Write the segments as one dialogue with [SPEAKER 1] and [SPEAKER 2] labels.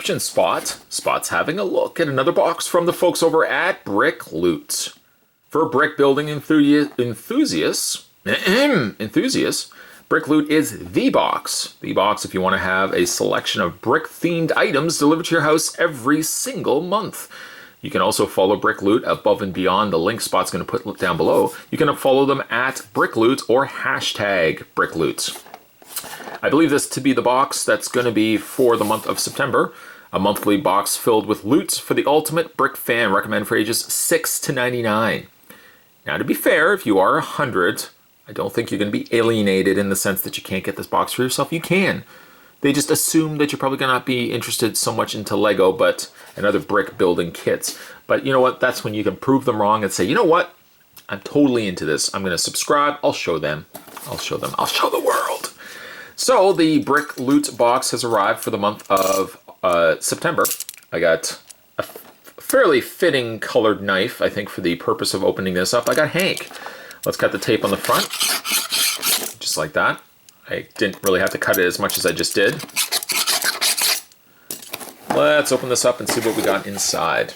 [SPEAKER 1] description, Spot's having a look at another box from the folks over at Brickloot. For brick building enthusiasts, Brickloot is the box. The box if you want to have a selection of brick-themed items delivered to your house every single month. You can also follow Brickloot above and beyond the link Spot's going to put down below. You can follow them at Brickloot or hashtag Brickloot. I believe this to be the box that's going to be for the month of September. A monthly box filled with loot for the ultimate brick fan, recommended for ages 6 to 99. Now, to be fair, if you are 100, I don't think you're going to be alienated in the sense that you can't get this box for yourself. You can. They just assume that you're probably going to not be interested so much into Lego and other brick building kits. But you know what? That's when you can prove them wrong and say, you know what? I'm totally into this. I'm going to subscribe. I'll show them. I'll show the world. So the Brickloot box has arrived for the month of September. I got a fairly fitting colored knife, I think, for the purpose of opening this up. I got Hank. Let's cut the tape on the front, just like that. I didn't really have to cut it as much as I just did. Let's open this up and see what we got inside.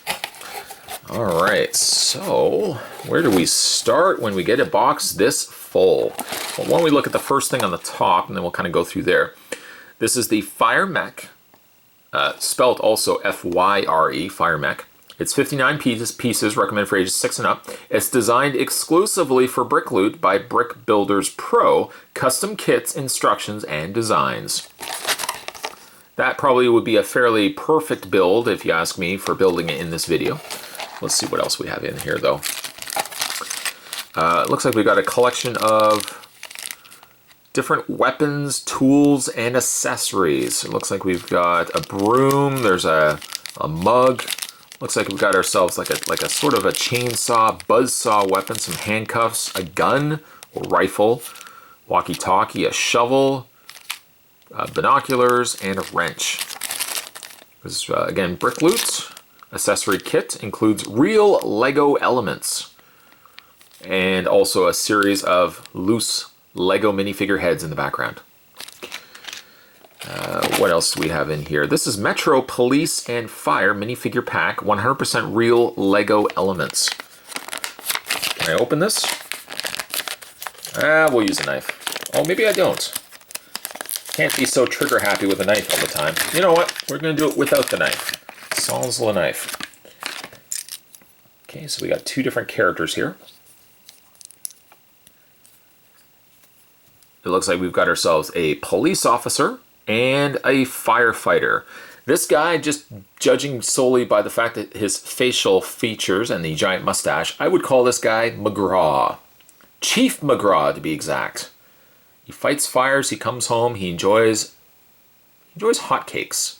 [SPEAKER 1] All right, so where do we start when we get a box this full? Well, why don't we look at the first thing on the top, and then we'll kind of go through there. This is the Fire Mech, spelled also F-Y-R-E, Fire Mech. It's 59 pieces, recommended for ages 6 and up. It's designed exclusively for Brickloot by Brick Builders Pro, custom kits, instructions, and designs. That probably would be a fairly perfect build, if you ask me, for building it in this video. Let's see what else we have in here, though. It looks like we got a collection of different weapons, tools, and accessories. It looks like we've got a broom, there's a mug. Looks like we've got ourselves like a sort of a chainsaw, buzzsaw weapon, some handcuffs, a gun or rifle, walkie-talkie, a shovel, binoculars, and a wrench. This is, again, Brickloot. Accessory kit includes real Lego elements and also a series of loose Lego minifigure heads in the background. What else do we have in here? This is Metro Police and Fire minifigure pack, 100% real Lego elements. Can I open this? We'll use a knife. Oh, maybe I don't. Can't be so trigger happy with a knife all the time. You know what? We're going to do it without the knife. Sans le knife. Okay, so we got two different characters here. It looks like we've got ourselves a police officer and a firefighter. This guy, just judging solely by the fact that his facial features and the giant mustache, I would call this guy McGraw. Chief McGraw, to be exact. He fights fires, he comes home, he enjoys hotcakes.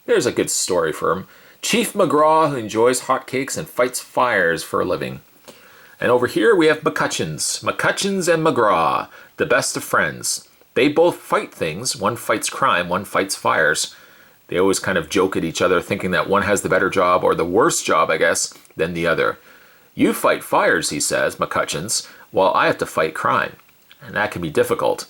[SPEAKER 1] There's a good story for him. Chief McGraw, who enjoys hotcakes and fights fires for a living. And over here we have McCutcheons. McCutcheons and McGraw, the best of friends. They both fight things. One fights crime, one fights fires. They always kind of joke at each other, thinking that one has the better job, or the worse job, I guess, than the other. You fight fires, he says, McCutcheons, while I have to fight crime. And that can be difficult.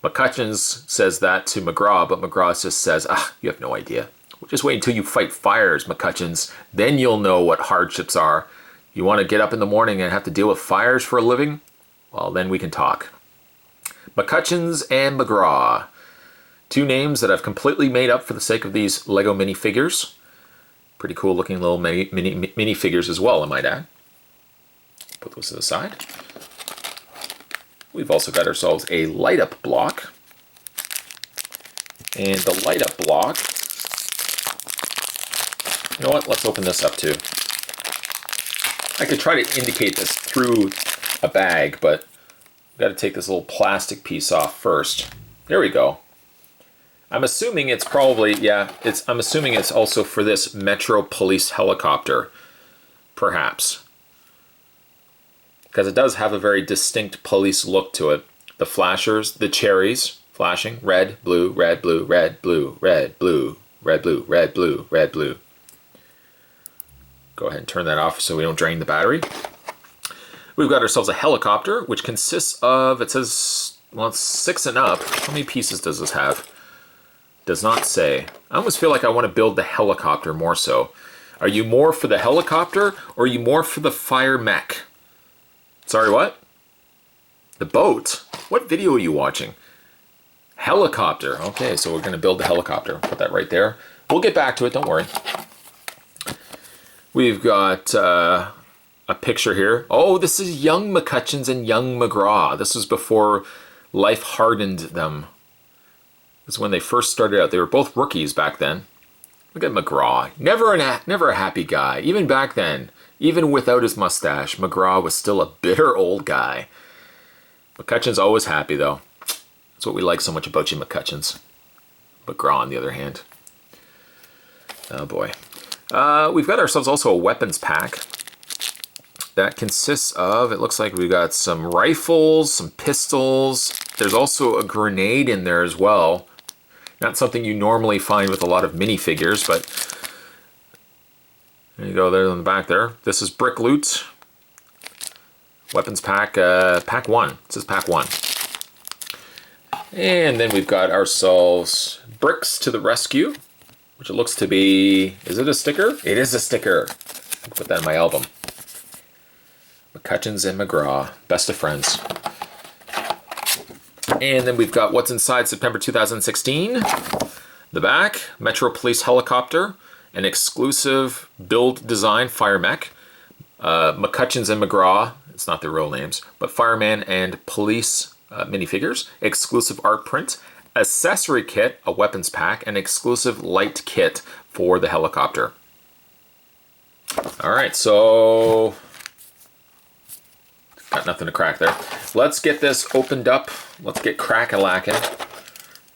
[SPEAKER 1] McCutcheons says that to McGraw, but McGraw just says, you have no idea. Just wait until you fight fires, McCutcheons. Then you'll know what hardships are. You want to get up in the morning and have to deal with fires for a living? Well, then we can talk. McCutcheons and McGraw. Two names that I've completely made up for the sake of these Lego minifigures. Pretty cool looking little minifigures as well, I might add. Put those to the side. We've also got ourselves a light up block. And the light up block, you know what, let's open this up too. I could try to indicate this through a bag, but I've got to take this little plastic piece off first. There we go. I'm assuming it's probably, I'm assuming it's also for this Metro Police helicopter, perhaps. Because it does have a very distinct police look to it. The flashers, the cherries flashing, red, blue, red, blue, red, blue, red, blue, red, blue, red, blue, red, blue. Go ahead and turn that off so we don't drain the battery. We've got ourselves a helicopter, which consists of, it says, well, it's 6 and up. How many pieces does this have? Does not say. I almost feel like I want to build the helicopter more so. Are you more for the helicopter or are you more for the fire mech? Sorry, what? The boat? What video are you watching? Helicopter. Okay, so we're going to build the helicopter. Put that right there. We'll get back to it, don't worry. We've got a picture here. Oh, this is young McCutcheons and young McGraw. This was before life hardened them. This is when they first started out. They were both rookies back then. Look at McGraw. Never a happy guy. Even back then, even without his mustache, McGraw was still a bitter old guy. McCutcheon's always happy, though. That's what we like so much about you, McCutcheons. McGraw, on the other hand. Oh, boy. We've got ourselves also a weapons pack. That consists of, it looks like we've got some rifles, some pistols. There's also a grenade in there as well. Not something you normally find with a lot of minifigures, but there you go, there on the back there. This is Brickloot. Weapons pack, pack 1. This is pack 1. And then we've got ourselves Bricks to the Rescue, which it looks to be, is it a sticker? It is a sticker. I'll put that in my album. McCutcheons and McGraw, best of friends. And then we've got what's inside September 2016. The back, Metro Police Helicopter, an exclusive build design fire mech. McCutcheons and McGraw, it's not their real names, but fireman and police minifigures. Exclusive art print, accessory kit, a weapons pack, and exclusive light kit for the helicopter. All right, so got nothing to crack there. Let's get this opened up. Let's get crack-a-lackin'.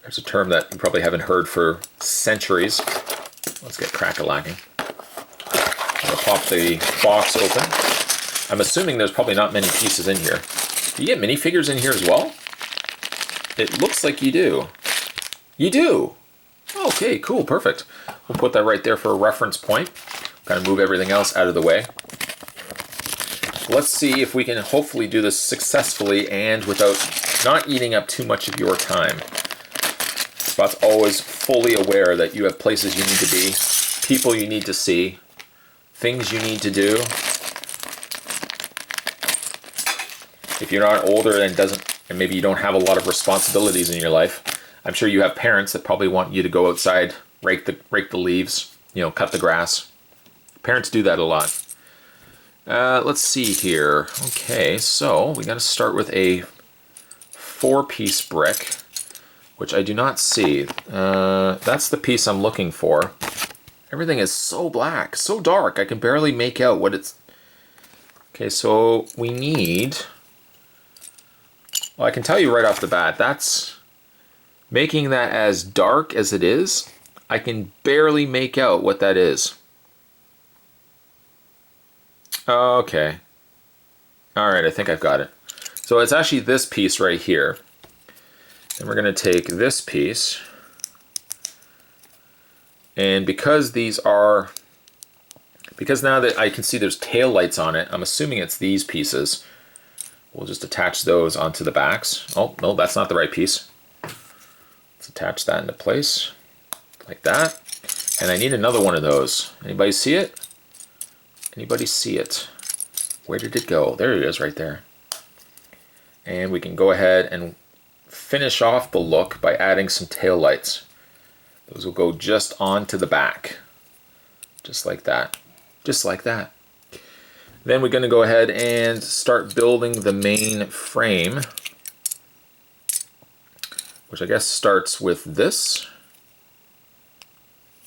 [SPEAKER 1] There's a term that you probably haven't heard for centuries. Let's get crack-a-lackin'. I'm gonna pop the box open. I'm assuming there's probably not many pieces in here. Do you get minifigures in here as well? It looks like you do. You do! Okay, cool, perfect. We'll put that right there for a reference point. Kind of move everything else out of the way. Let's see if we can hopefully do this successfully and without not eating up too much of your time. Spot's always fully aware that you have places you need to be, people you need to see, things you need to do. If you're not older and maybe you don't have a lot of responsibilities in your life, I'm sure you have parents that probably want you to go outside, rake the leaves, cut the grass. Parents do that a lot. Let's see here. Okay, so we got to start with a 4-piece brick, which I do not see. That's the piece I'm looking for. Everything is so black, so dark, I can barely make out what it's... Okay, so we need... Well, I can tell you right off the bat, that's... Making that as dark as it is, I can barely make out what that is. Okay. Alright, I think I've got it. So it's actually this piece right here. And we're going to take this piece. And because now that I can see there's tail lights on it, I'm assuming it's these pieces. We'll just attach those onto the backs. Oh, no, that's not the right piece. Let's attach that into place. Like that. And I need another one of those. Anybody see it? Anybody see it? Where did it go? There it is right there. And we can go ahead and finish off the look by adding some tail lights. Those will go just onto the back. Just like that. Just like that. Then we're going to go ahead and start building the main frame, which I guess starts with this.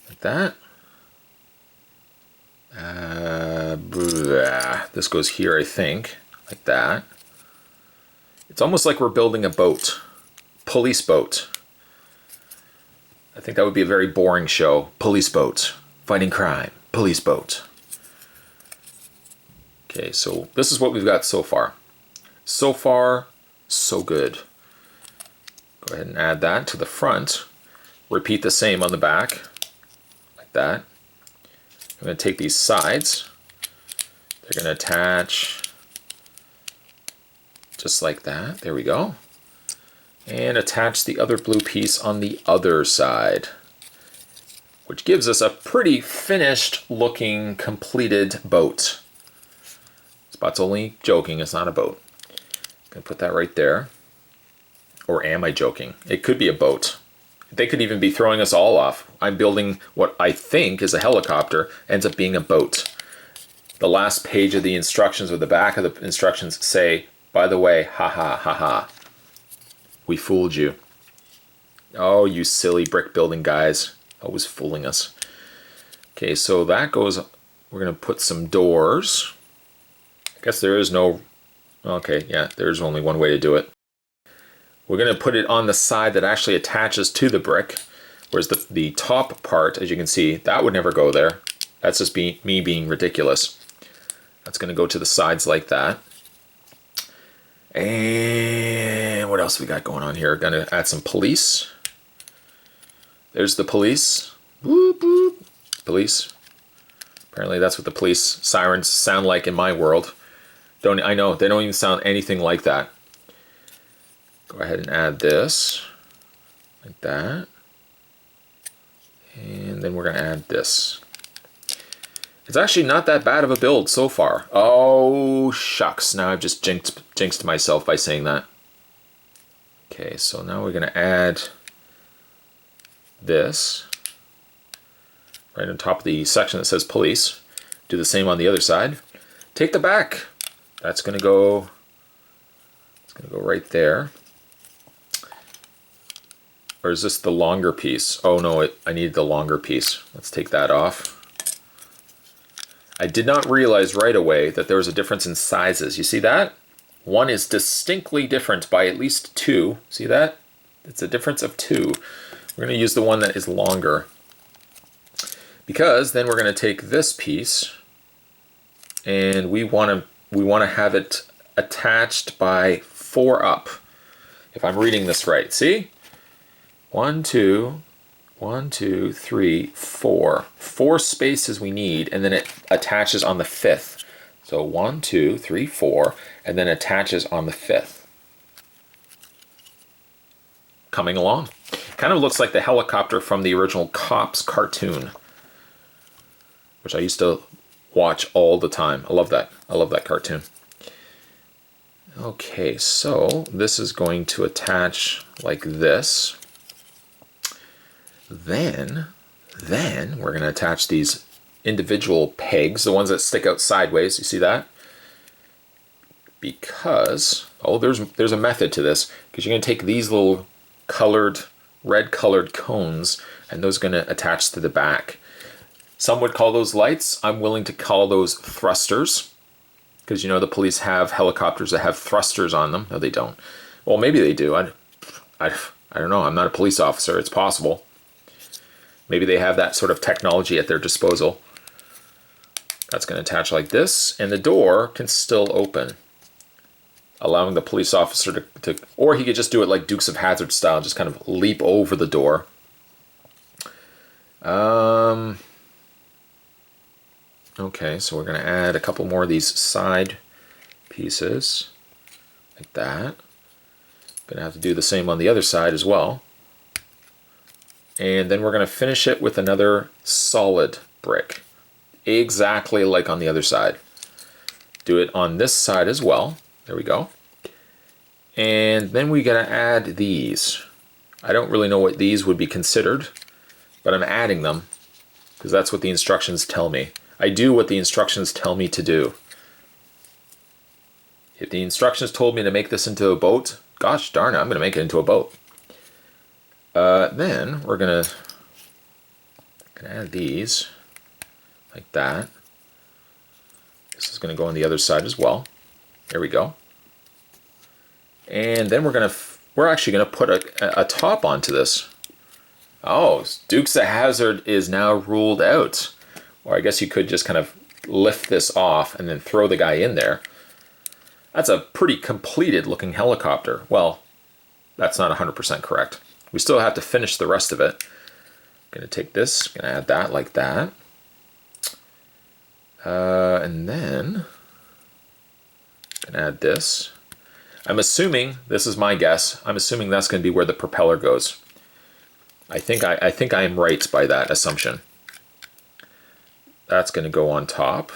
[SPEAKER 1] Like that. This goes here, I think, like that. It's almost like we're building a boat, police boat. I think that would be a very boring show. Police boat, fighting crime, police boat. Okay, so this is what we've got so far. So far, so good. Go ahead and add that to the front. Repeat the same on the back, like that. I'm going to take these sides. They're going to attach just like that. There we go. And attach the other blue piece on the other side, which gives us a pretty finished looking completed boat. Spot's only joking, it's not a boat. Gonna put that right there. Or am I joking? It could be a boat. They could even be throwing us all off. I'm building what I think is a helicopter, ends up being a boat. The last page of the instructions, or the back of the instructions, say, by the way, ha ha ha ha. We fooled you. Oh, you silly brick building guys. Always fooling us. Okay, so that goes, we're gonna put some doors. I guess there is no, okay, yeah, there's only one way to do it. We're going to put it on the side that actually attaches to the brick, whereas the top part, as you can see, that would never go there. That's just me being ridiculous. That's going to go to the sides like that. And what else we got going on here? Going to add some police. There's the police. Boop, boop. Police. Apparently that's what the police sirens sound like in my world. I know, they don't even sound anything like that. Go ahead and add this, like that. And then we're gonna add this. It's actually not that bad of a build so far. Oh, shucks, now I've just jinxed myself by saying that. Okay, so now we're gonna add this right on top of the section that says police. Do the same on the other side. Take the back. That's gonna go, it's gonna go right there. Or is this the longer piece? Oh no, I need the longer piece. Let's take that off. I did not realize right away that there was a difference in sizes. You see that? One is distinctly different by at least 2. See that? It's a difference of 2. We're going to use the one that is longer. Because then we're going to take this piece and we want to have it attached by 4 up. If I'm reading this right. See? 1, 2, 3, 4. 4 spaces we need, and then it attaches on the 5th. So 1, 2, 3, 4, and then attaches on the 5th. Coming along. Kind of looks like the helicopter from the original Cops cartoon, which I used to watch all the time. I love that. I love that cartoon. Okay, so this is going to attach like this. Then we're going to attach these individual pegs, the ones that stick out sideways. You see that? Because, oh, there's a method to this. Because you're going to take these little red colored cones, and those are going to attach to the back. Some would call those lights. I'm willing to call those thrusters. Because you know the police have helicopters that have thrusters on them. No, they don't. Well, maybe they do. I don't know. I'm not a police officer. It's possible. Maybe they have that sort of technology at their disposal. That's going to attach like this, and the door can still open, allowing the police officer to or he could just do it like Dukes of Hazzard style, just kind of leap over the door. Okay, so we're going to add a couple more of these side pieces, like that. Going to have to do the same on the other side as well. And then we're going to finish it with another solid brick, exactly like on the other side. Do it on this side as well. There we go. And then we're going to add these. I don't really know what these would be considered, but I'm adding them because that's what the instructions tell me. I do what the instructions tell me to do. If the instructions told me to make this into a boat, gosh darn it, I'm going to make it into a boat. Then we're gonna add these like that. This is gonna go on the other side as well. There we go. And then we're actually gonna put a top onto this. Oh, Dukes of Hazzard is now ruled out. Or I guess you could just kind of lift this off and then throw the guy in there. That's a pretty completed looking helicopter. Well, that's not 100% correct. We still have to finish the rest of it. I'm going to take this, going to add that like that. And then I'm going to add this. I'm assuming, this is my guess, I'm assuming that's going to be where the propeller goes. I think I am right by that assumption. That's going to go on top,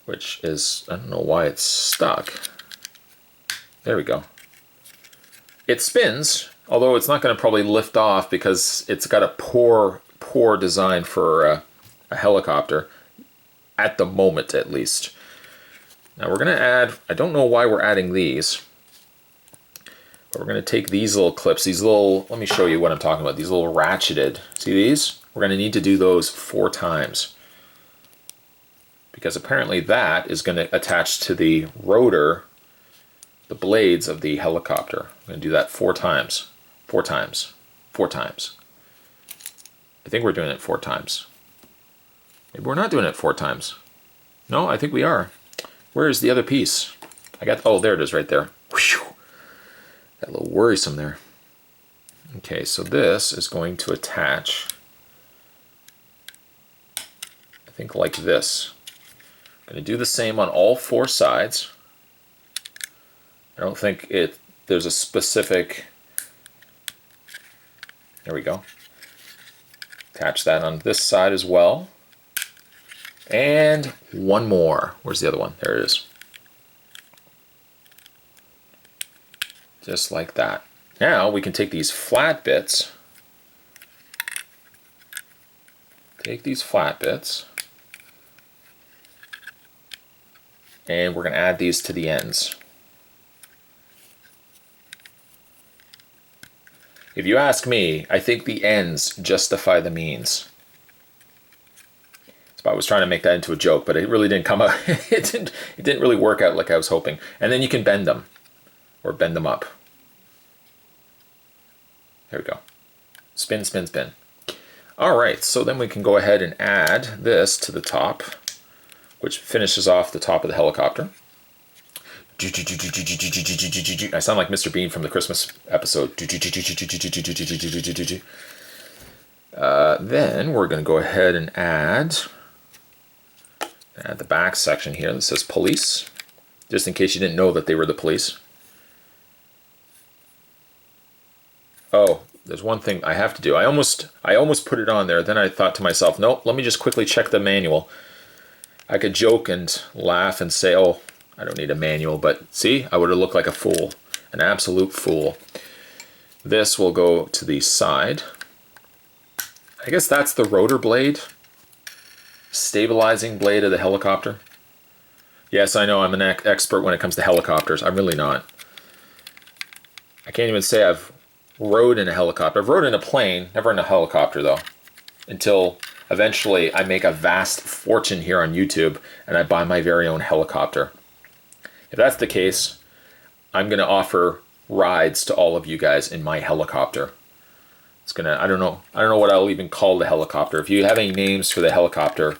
[SPEAKER 1] which is, I don't know why it's stuck. There we go. It spins, although it's not going to probably lift off because it's got a poor design for a helicopter, at the moment at least. Now we're going to add, I don't know why we're adding these, but we're going to take these little clips, these little, let me show you what I'm talking about, these little ratcheted, see these? We're going to need to do those 4 times. Because apparently that is going to attach to the rotor, the blades of the helicopter. I'm going to do that 4 times. 4 times. 4 times. I think we're doing it 4 times. Maybe we're not doing it 4 times. No, I think we are. Where is the other piece? Oh, there it is right there. Whew. Got a little worrisome there. Okay, so this is going to attach, I think like this. I'm going to do the same on all 4 sides. I don't think there's a specific, there we go. Attach that on this side as well. And one more. Where's the other one? There it is. Just like that. Now we can take these flat bits, and we're going to add these to the ends. If you ask me, I think the ends justify the means. So I was trying to make that into a joke, but it really didn't come out. It didn't really work out like I was hoping. And then you can bend them, or bend them up. There we go. Spin, spin, spin. All right, so then we can go ahead and add this to the top, which finishes off the top of the helicopter. I sound like Mr. Bean from the Christmas episode. Then we're going to go ahead and add the back section here that says police, just in case you didn't know that they were the police. Oh, there's one thing I have to do. I almost put it on there. Then I thought to myself, nope, let me just quickly check the manual. I could joke and laugh and say, oh, I don't need a manual, but see, I would have looked like a fool, an absolute fool. This will go to the side. I guess that's the rotor blade, stabilizing blade of the helicopter. Yes, I know I'm an expert when it comes to helicopters. I'm really not. I can't even say I've rode in a helicopter. I've rode in a plane, never in a helicopter though, until eventually I make a vast fortune here on YouTube and I buy my very own helicopter. If that's the case, I'm going to offer rides to all of you guys in my helicopter. It's going to, I don't know what I'll even call the helicopter. If you have any names for the helicopter,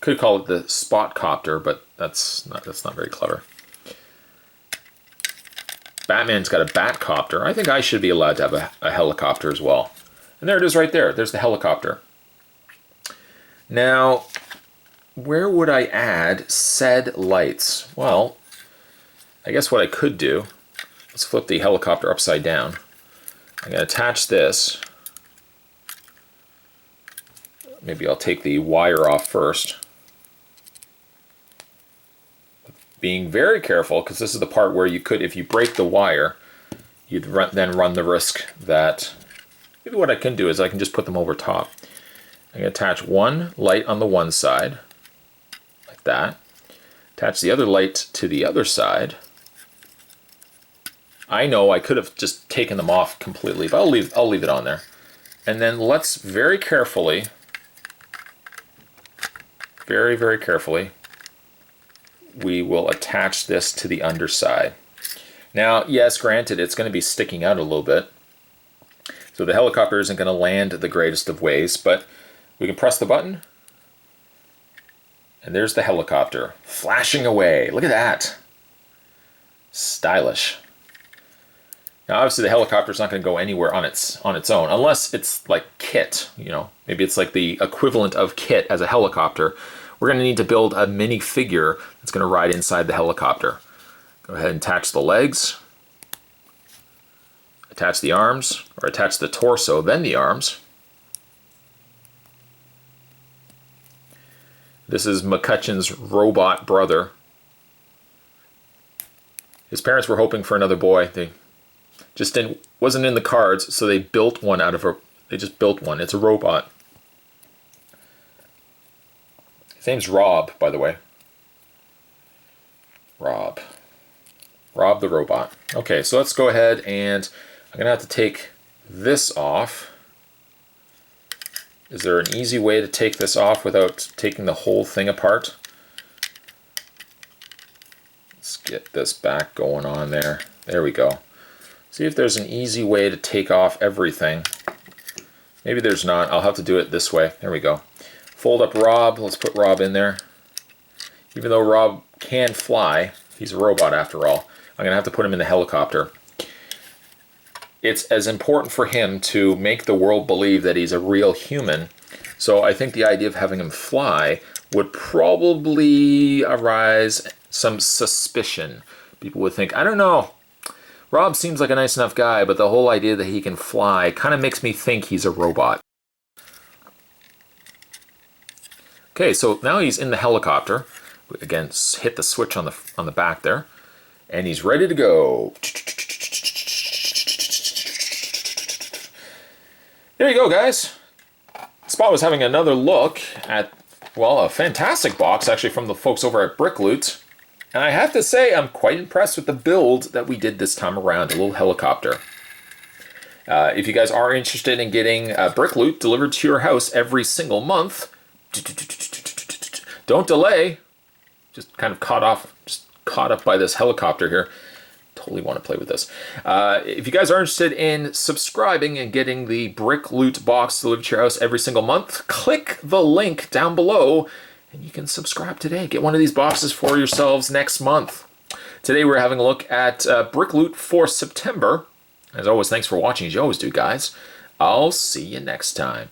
[SPEAKER 1] could call it the spot copter, but that's not very clever. Batman's got a bat copter. I think I should be allowed to have a helicopter as well. And there it is right there. There's the helicopter. Now, where would I add said lights? Well, I guess what I could do, let's flip the helicopter upside down. I'm going to attach this. Maybe I'll take the wire off first. Being very careful, because this is the part where you could, if you break the wire, you'd then run the risk that, maybe what I can do is I can just put them over top. I'm going to attach one light on the one side, like that. Attach the other light to the other side. I know I could have just taken them off completely, but I'll leave it on there. And then let's very carefully, very, very carefully, we will attach this to the underside. Now, yes, granted, it's going to be sticking out a little bit. So the helicopter isn't going to land the greatest of ways, but we can press the button. And there's the helicopter flashing away. Look at that. Stylish. Now, obviously, the helicopter's not going to go anywhere on its own, unless it's like kit. You know, maybe it's like the equivalent of kit as a helicopter. We're going to need to build a mini figure that's going to ride inside the helicopter. Go ahead and attach the legs, attach the arms, or attach the torso, then the arms. This is McCutcheon's robot brother. His parents were hoping for another boy. They just wasn't in the cards, so they built one out of they just built one. It's a robot. His name's Rob, by the way. Rob the robot. Okay, so let's go ahead and I'm gonna have to take this off. Is there an easy way to take this off without taking the whole thing apart? Let's get this back going on there. There we go. See if there's an easy way to take off everything. Maybe there's not. I'll have to do it this way. There we go. Fold up Rob. Let's put Rob in there. Even though Rob can fly, he's a robot after all, I'm going to have to put him in the helicopter. It's as important for him to make the world believe that he's a real human. So I think the idea of having him fly would probably arise some suspicion. People would think, I don't know, Rob seems like a nice enough guy, but the whole idea that he can fly kind of makes me think he's a robot. Okay, so now he's in the helicopter. Again, hit the switch on the back there, and he's ready to go. There you go, guys. Spot was having another look at, well, a fantastic box actually from the folks over at Brickloot. And I have to say, I'm quite impressed with the build that we did this time around, a little helicopter. If you guys are interested in getting Brickloot delivered to your house every single month, don't delay. Just kind of caught up by this helicopter here. Totally want to play with this. If you guys are interested in subscribing and getting the Brickloot box delivered to your house every single month, click the link down below and you can subscribe today. Get one of these boxes for yourselves next month. Today we're having a look at Brickloot for September. As always, thanks for watching, as you always do, guys. I'll see you next time.